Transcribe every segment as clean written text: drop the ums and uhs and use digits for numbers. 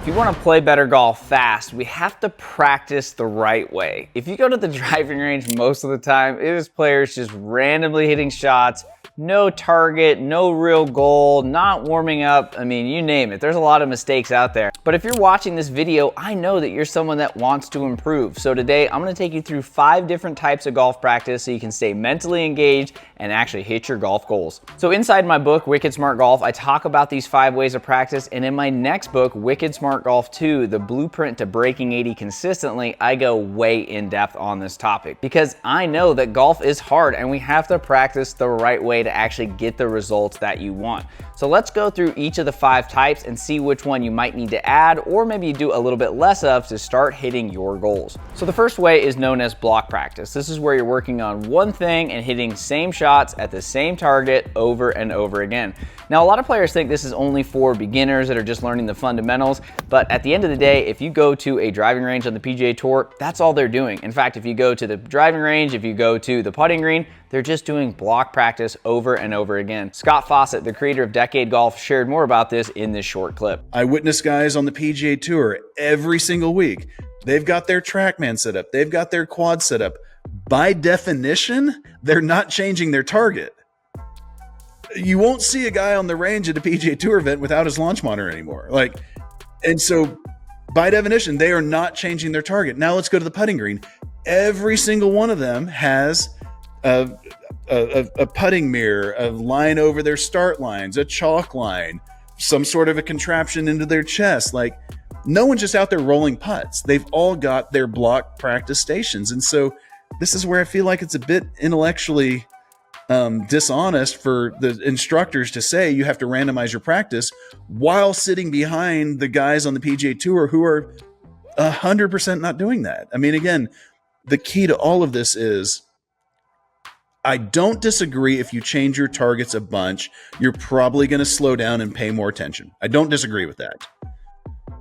If you want to play better golf fast, we have to practice the right way. If you go to the driving range most of the time, it is players just randomly hitting shots, no target, no real goal, not warming up. I mean, you name it. There's a lot of mistakes out there. But if you're watching this video, I know that you're someone that wants to improve. So today, I'm going to take you through 5 different types of golf practice so you can stay mentally engaged and actually hit your golf goals. So inside my book, Wicked Smart Golf, I talk about these 5 ways of practice. And in my next book, Wicked Smart Golf 2, the blueprint to breaking 80 consistently, I go way in depth on this topic because I know that golf is hard and we have to practice the right way to actually get the results that you want. So let's go through each of the 5 types and see which one you might need to add or maybe do a little bit less of to start hitting your goals. So the first way is known as block practice. This is where you're working on one thing and hitting same shots at the same target over and over again. Now, a lot of players think this is only for beginners that are just learning the fundamentals, but at the end of the day, if you go to a driving range on the PGA Tour, that's all they're doing. In fact, if you go to the driving range, if you go to the putting green, they're just doing block practice over and over again. Scott Fawcett, the creator of Decade Golf, shared more about this in this short clip. I witness guys on the PGA Tour every single week. They've got their TrackMan set up. They've got their quad set up. By definition, they're not changing their target. You won't see a guy on the range at a PGA Tour event without his launch monitor anymore. And so by definition, they are not changing their target. Now let's go to the putting green. Every single one of them has a putting mirror, a line over their start lines, a chalk line, some sort of a contraption into their chest. Like, no one's just out there rolling putts. They've all got their block practice stations. And so this is where I feel like it's a bit intellectually dishonest for the instructors to say you have to randomize your practice while sitting behind the guys on the PGA Tour who are 100% not doing that. I mean, again, the key to all of this is I don't disagree if you change your targets a bunch, you're probably going to slow down and pay more attention. I don't disagree with that.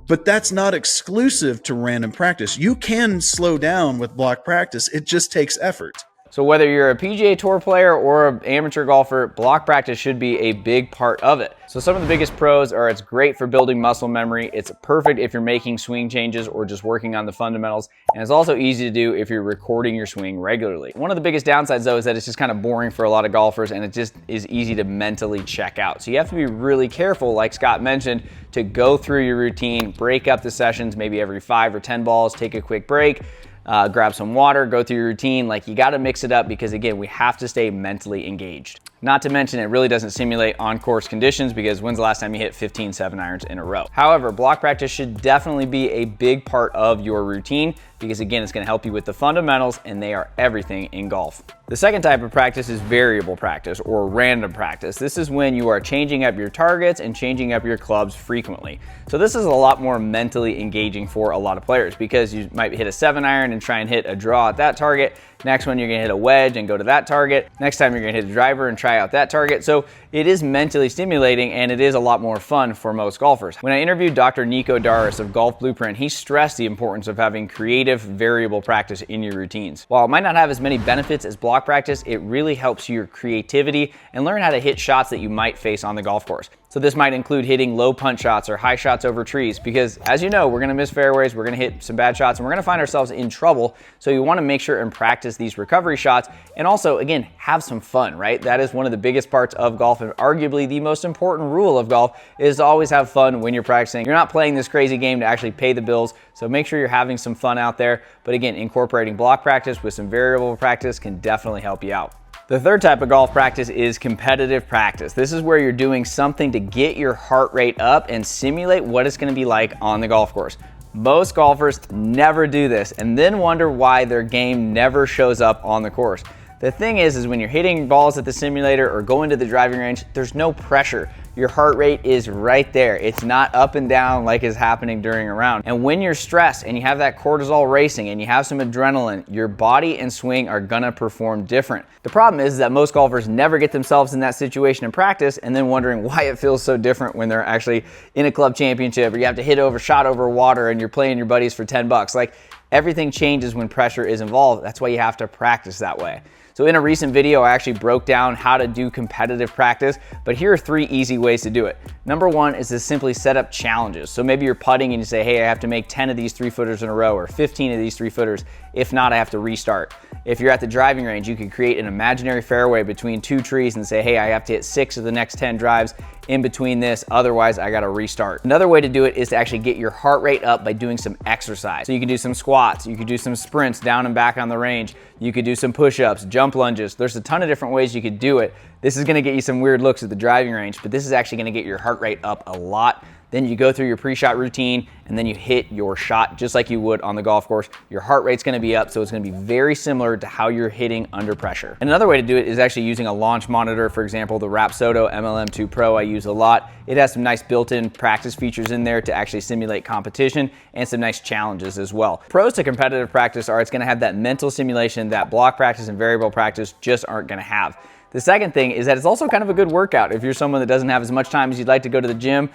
But that's not exclusive to random practice. You can slow down with block practice. It just takes effort. So whether you're a PGA Tour player or an amateur golfer, block practice should be a big part of it. So some of the biggest pros are it's great for building muscle memory. It's perfect if you're making swing changes or just working on the fundamentals. And it's also easy to do if you're recording your swing regularly. One of the biggest downsides though is that it's just kind of boring for a lot of golfers and it just is easy to mentally check out. So you have to be really careful, like Scott mentioned, to go through your routine, break up the sessions, maybe every 5 or 10 balls, take a quick break. Grab some water, go through your routine. Like, you got to mix it up because, again, we have to stay mentally engaged. Not to mention, it really doesn't simulate on-course conditions because when's the last time you hit 15 7-irons in a row? However, block practice should definitely be a big part of your routine because, again, it's going to help you with the fundamentals and they are everything in golf. The second type of practice is variable practice or random practice. This is when you are changing up your targets and changing up your clubs frequently. So this is a lot more mentally engaging for a lot of players because you might hit a 7-iron and try and hit a draw at that target. Next one, you're gonna hit a wedge and go to that target. Next time, you're gonna hit a driver and try out that target. So it is mentally stimulating and it is a lot more fun for most golfers. When I interviewed Dr. Nico Daris of Golf Blueprint, he stressed the importance of having creative, variable practice in your routines. While it might not have as many benefits as block practice, it really helps your creativity and learn how to hit shots that you might face on the golf course. So this might include hitting low punch shots or high shots over trees because, as you know, we're gonna miss fairways, we're gonna hit some bad shots, and we're gonna find ourselves in trouble. So you wanna make sure and practice these recovery shots and also, again, have some fun, right? That is one of the biggest parts of golf and arguably the most important rule of golf is to always have fun when you're practicing. You're not playing this crazy game to actually pay the bills, so make sure you're having some fun out there. But again, incorporating block practice with some variable practice can definitely help you out. The third type of golf practice is competitive practice. This is where you're doing something to get your heart rate up and simulate what it's gonna be like on the golf course. Most golfers never do this and then wonder why their game never shows up on the course. The thing is when you're hitting balls at the simulator or going to the driving range, there's no pressure. Your heart rate is right there. It's not up and down like is happening during a round. And when you're stressed and you have that cortisol racing and you have some adrenaline, your body and swing are gonna perform different. The problem is that most golfers never get themselves in that situation in practice and then wondering why it feels so different when they're actually in a club championship or you have to shot over water and you're playing your buddies for $10. Like, everything changes when pressure is involved. That's why you have to practice that way. So So in a recent video, I actually broke down how to do competitive practice, but here are 3 easy ways to do it. Number 1 is to simply set up challenges. So maybe you're putting and you say, hey, I have to make 10 of these 3-footers in a row or 15 of these 3-footers. If not, I have to restart. If you're at the driving range, you could create an imaginary fairway between 2 trees and say, hey, I have to hit 6 of the next 10 drives in between this, otherwise I gotta restart. Another way to do it is to actually get your heart rate up by doing some exercise. So you can do some squats, you could do some sprints down and back on the range, you could do some push-ups, jump lunges. There's a ton of different ways you could do it. This is gonna get you some weird looks at the driving range, but this is actually gonna get your heart rate up a lot. Then you go through your pre-shot routine and then you hit your shot just like you would on the golf course. Your heart rate's gonna be up, so it's gonna be very similar to how you're hitting under pressure. And another way to do it is actually using a launch monitor. For example, the Rapsodo MLM2 Pro I use a lot. It has some nice built-in practice features in there to actually simulate competition and some nice challenges as well. Pros to competitive practice are it's gonna have that mental simulation that block practice and variable practice just aren't gonna have. The second thing is that it's also kind of a good workout. If you're someone that doesn't have as much time as you'd like to go to the gym,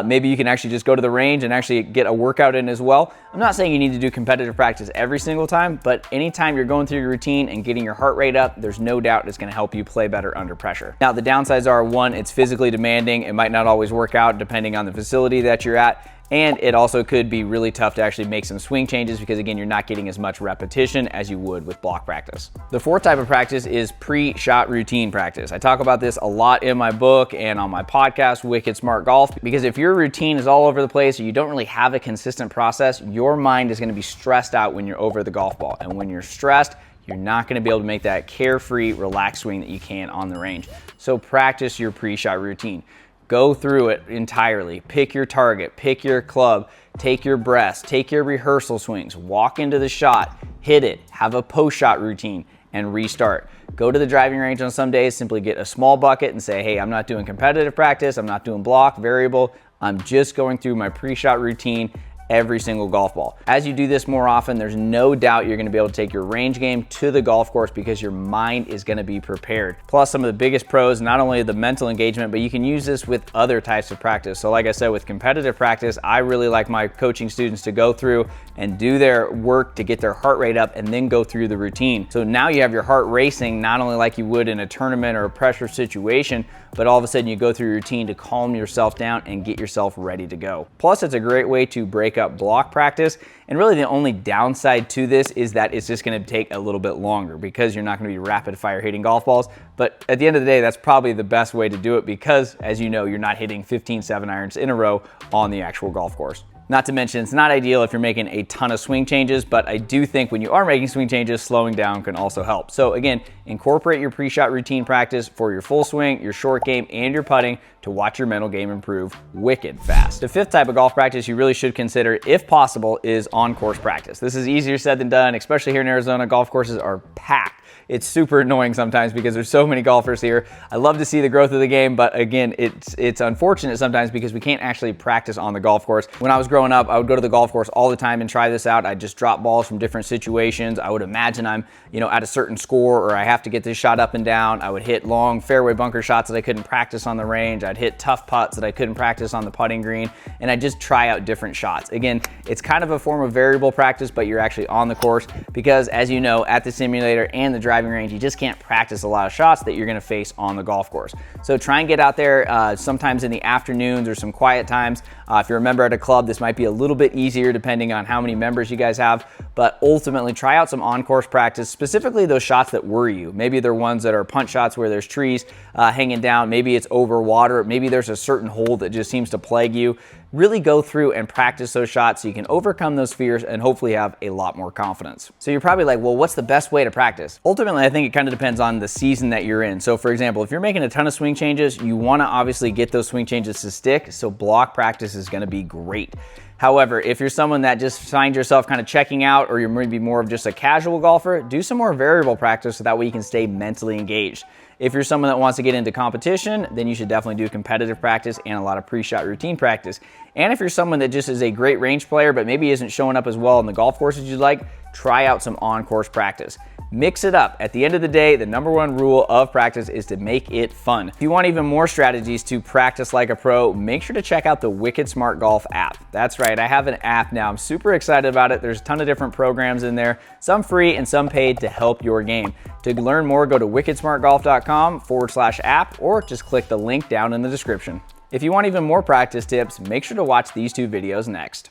maybe you can actually just go to the range and actually get a workout in as well. I'm not saying you need to do competitive practice every single time, but anytime you're going through your routine and getting your heart rate up, there's no doubt it's gonna help you play better under pressure. Now, the downsides are, 1, it's physically demanding. It might not always work out depending on the facility that you're at. And it also could be really tough to actually make some swing changes because, again, you're not getting as much repetition as you would with block practice. The 4th type of practice is pre-shot routine practice. I talk about this a lot in my book and on my podcast, Wicked Smart Golf, because if your routine is all over the place or you don't really have a consistent process, your mind is gonna be stressed out when you're over the golf ball. And when you're stressed, you're not gonna be able to make that carefree, relaxed swing that you can on the range. So practice your pre-shot routine. Go through it entirely. Pick your target, pick your club, take your breaths, take your rehearsal swings, walk into the shot, hit it, have a post-shot routine, and restart. Go to the driving range on some days, simply get a small bucket and say, hey, I'm not doing competitive practice, I'm not doing block, variable, I'm just going through my pre-shot routine every single golf ball. As you do this more often, there's no doubt you're gonna be able to take your range game to the golf course because your mind is gonna be prepared. Plus, some of the biggest pros, not only the mental engagement, but you can use this with other types of practice. So like I said, with competitive practice, I really like my coaching students to go through and do their work to get their heart rate up and then go through the routine. So now you have your heart racing, not only like you would in a tournament or a pressure situation, but all of a sudden you go through your routine to calm yourself down and get yourself ready to go. Plus, it's a great way to break up block practice. And really the only downside to this is that it's just gonna take a little bit longer because you're not gonna be rapid fire hitting golf balls. But at the end of the day, that's probably the best way to do it because, as you know, you're not hitting 15 7-irons in a row on the actual golf course. Not to mention, it's not ideal if you're making a ton of swing changes, but I do think when you are making swing changes, slowing down can also help. So again, incorporate your pre-shot routine practice for your full swing, your short game, and your putting to watch your mental game improve wicked fast. The 5th type of golf practice you really should consider, if possible, is on-course practice. This is easier said than done, especially here in Arizona. Golf courses are packed. It's super annoying sometimes because there's so many golfers here. I love to see the growth of the game, but again, it's unfortunate sometimes because we can't actually practice on the golf course. When I was growing up, I would go to the golf course all the time and try this out. I'd just drop balls from different situations. I would imagine I'm, at a certain score or I have to get this shot up and down. I would hit long fairway bunker shots that I couldn't practice on the range. I'd hit tough putts that I couldn't practice on the putting green, and I'd just try out different shots. Again, it's kind of a form of variable practice, but you're actually on the course because, as you know, at the simulator and the driving range, you just can't practice a lot of shots that you're gonna face on the golf course. So try and get out there sometimes in the afternoons or some quiet times. If you're a member at a club, this might be a little bit easier depending on how many members you guys have, but ultimately try out some on-course practice, specifically those shots that worry you. Maybe they're ones that are punch shots where there's trees hanging down, maybe it's over water, maybe there's a certain hole that just seems to plague you. Really go through and practice those shots so you can overcome those fears and hopefully have a lot more confidence. So you're probably like, well, what's the best way to practice? Ultimately, I think it kind of depends on the season that you're in. So for example, if you're making a ton of swing changes, you wanna obviously get those swing changes to stick, so block practice is gonna be great. However, if you're someone that just finds yourself kind of checking out or you're maybe more of just a casual golfer, do some more variable practice so that way you can stay mentally engaged. If you're someone that wants to get into competition, then you should definitely do competitive practice and a lot of pre-shot routine practice. And if you're someone that just is a great range player but maybe isn't showing up as well on the golf course as you'd like, try out some on-course practice. Mix it up. At the end of the day, the #1 rule of practice is to make it fun. If you want even more strategies to practice like a pro, make sure to check out the Wicked Smart Golf app. That's right, I have an app now. I'm super excited about it. There's a ton of different programs in there, some free and some paid to help your game. To learn more, go to wickedsmartgolf.com/app or just click the link down in the description. If you want even more practice tips, make sure to watch these 2 videos next.